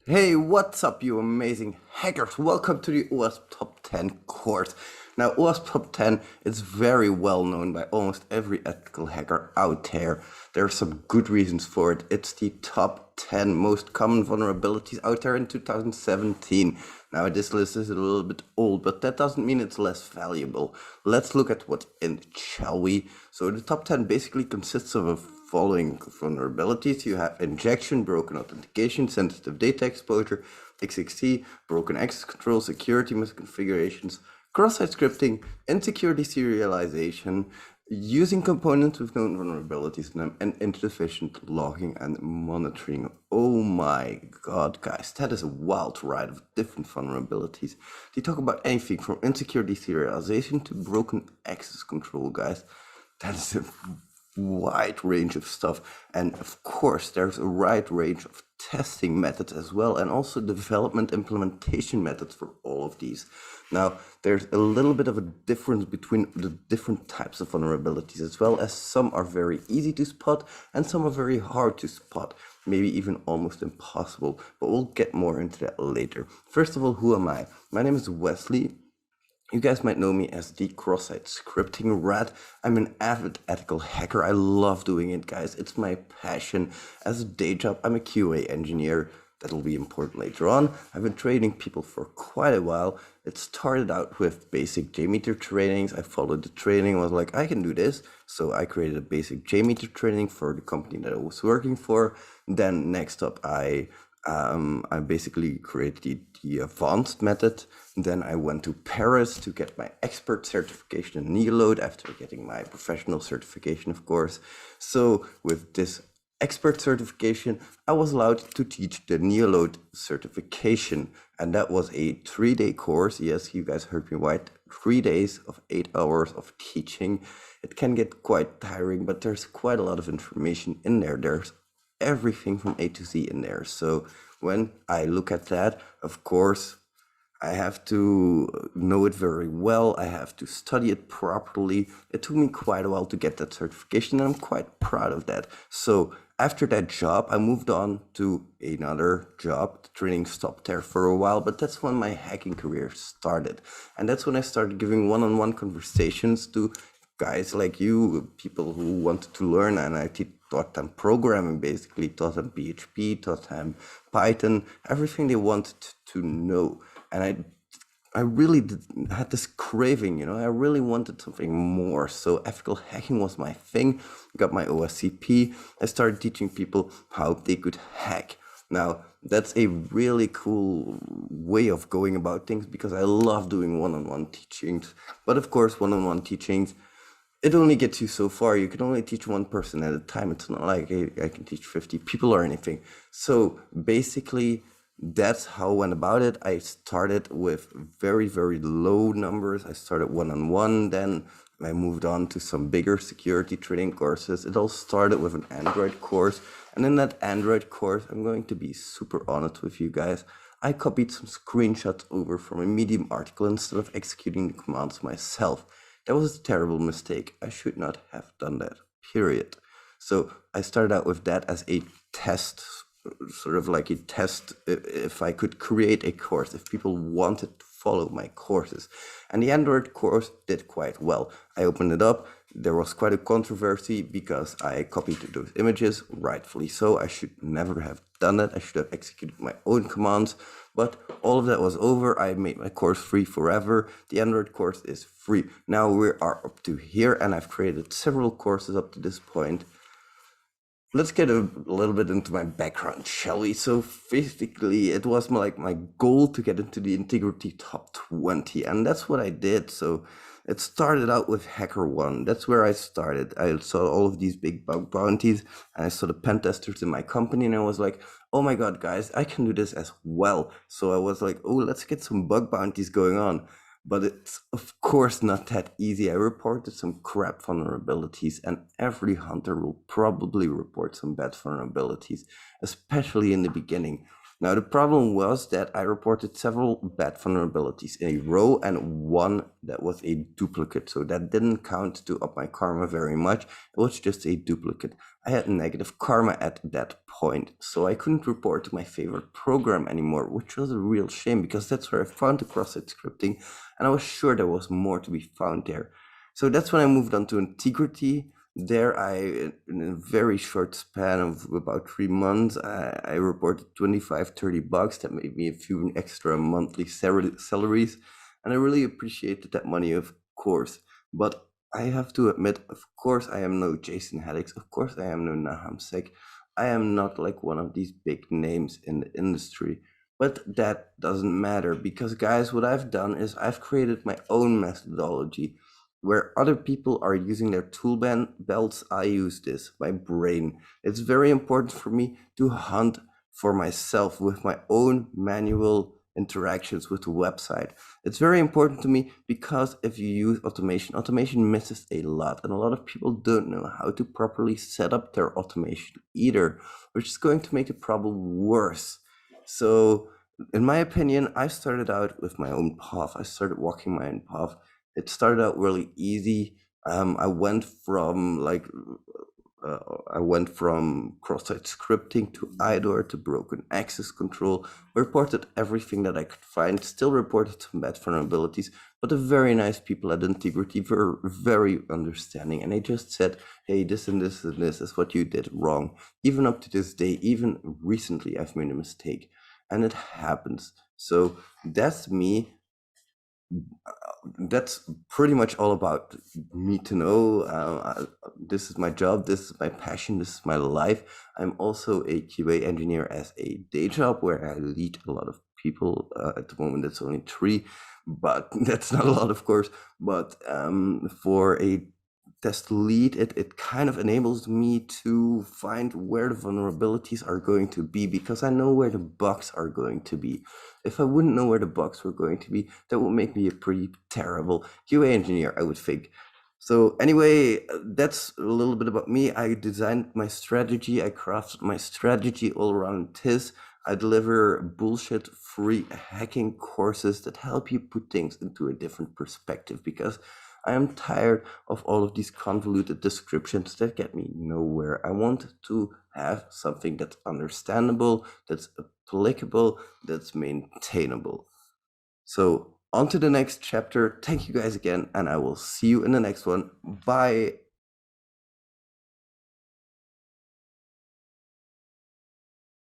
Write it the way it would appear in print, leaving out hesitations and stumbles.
Hey, what's up, you amazing hackers? Welcome to the OWASP Top 10 course. Now, OWASP Top 10 is very well known by almost every ethical hacker out there. There are some good reasons for it. It's the top 10 most common vulnerabilities out there in 2017. Now, this list is a little bit old, but that doesn't mean it's less valuable. Let's look at what's in it, shall we? So the top 10 basically consists of a following vulnerabilities. You have injection, broken authentication, sensitive data exposure, XXC, broken access control, security misconfigurations, cross-site scripting, insecure deserialization, using components with known vulnerabilities in them, and insufficient logging and monitoring. Oh my god, guys, that is a wild ride of different vulnerabilities. They talk about anything from insecure deserialization to broken access control, guys. That is a wide range of stuff, and of course there's a wide range of testing methods as well, and also development implementation methods for all of these. Now there's a little bit of a difference between the different types of vulnerabilities as well, as some are very easy to spot and some are very hard to spot, maybe even almost impossible, but we'll get more into that later. First of all, who am I? My name is Wesley. You guys might know me as the cross-site scripting rat. I'm an avid ethical hacker. I love doing it, guys. It's my passion. As a day job, I'm a QA engineer. That'll be important later on. I've been training people for quite a while. It started out with basic JMeter trainings. I followed the training, was like, I can do this. So I created a basic JMeter training for the company that I was working for. Then next up, I basically created the advanced method. Then I went to Paris to get my expert certification in Neoload after getting my professional certification, of course. So with this expert certification, I was allowed to teach the Neoload certification. And that was a 3-day course. Yes, you guys heard me right. 3 days of 8 hours of teaching. It can get quite tiring, but there's quite a lot of information in there. There's everything from A to Z in there. So when I look at that, of course, I have to know it very well. I have to study it properly. It took me quite a while to get that certification, and I'm quite proud of that. So after that job, I moved on to another job. The training stopped there for a while, but that's when my hacking career started. And that's when I started giving one-on-one conversations to guys like you, people who wanted to learn, and I taught them programming, basically taught them PHP, taught them Python, everything they wanted to know. And I really had this craving, I really wanted something more. So ethical hacking was my thing. Got my OSCP. I started teaching people how they could hack. Now, that's a really cool way of going about things because I love doing one-on-one teachings. But of course, one-on-one teachings, it only gets you so far. You can only teach one person at a time. It's not like I can teach 50 people or anything. So basically, that's how I went about it. I started with very, very low numbers. I started one-on-one, then I moved on to some bigger security training courses. It all started with an Android course. And in that Android course, I'm going to be super honest with you guys. I copied some screenshots over from a Medium article instead of executing the commands myself. That was a terrible mistake. I should not have done that, period. So I started out with that as a test, sort of like a test if I could create a course, if people wanted to follow my courses. And the Android course did quite well. I opened it up. There was quite a controversy because I copied those images, rightfully so. I should never have done that. I should have executed my own commands. But all of that was over. I made my course free forever. The Android course is free. Now we are up to here, and I've created several courses up to this point. Let's get a little bit into my background, shall we? So basically, it was like my goal to get into the Integrity Top 20, and that's what I did. So it started out with HackerOne. That's where I started. I saw all of these big bug bounties, and I saw the pen testers in my company, and I was like, oh my god, guys, I can do this as well. So I was like, oh, let's get some bug bounties going on. But it's of course not that easy. I reported some crap vulnerabilities, and every hunter will probably report some bad vulnerabilities, especially in the beginning. Now, the problem was that I reported several bad vulnerabilities in a row and one that was a duplicate. So that didn't count to up my karma very much. It was just a duplicate. I had negative karma at that point. So I couldn't report to my favorite program anymore, which was a real shame because that's where I found the cross-site scripting. And I was sure there was more to be found there. So that's when I moved on to integrity. There, in a very short span of about 3 months, I reported 25, 30 bucks. That made me a few extra monthly salaries. And I really appreciated that money, of course. But I have to admit, of course, I am no Jason Haddix. Of course, I am no Nahum Sek. I am not like one of these big names in the industry. But that doesn't matter because, guys, what I've done is I've created my own methodology. Where other people are using their tool belts, I use this, my brain. It's very important for me to hunt for myself with my own manual interactions with the website. It's very important to me because if you use automation misses a lot, and a lot of people don't know how to properly set up their automation either, which is going to make the problem worse. So, in my opinion, I started out with my own path. I started walking my own path. It started out really easy. I went from cross-site scripting to IDOR to broken access control. Reported everything that I could find. Still reported some bad vulnerabilities, but the very nice people at Integrity were very understanding, and they just said, "Hey, this and this and this is what you did wrong." Even up to this day, even recently, I've made a mistake, and it happens. So that's me. That's pretty much all about me to know. This is my job, this is my passion, this is my life. I'm also a QA engineer as a day job where I lead a lot of people. At the moment, it's only 3, but that's not a lot, of course. But for a test lead, it kind of enables me to find where the vulnerabilities are going to be because I know where the bugs are going to be. If I wouldn't know where the bugs were going to be, that would make me a pretty terrible QA engineer, I would think. So anyway, that's a little bit about me. I designed my strategy. I crafted my strategy all around this. I deliver bullshit free hacking courses that help you put things into a different perspective because I am tired of all of these convoluted descriptions that get me nowhere. I want to have something that's understandable, that's applicable, that's maintainable. So on to the next chapter. Thank you guys again, and I will see you in the next one. Bye.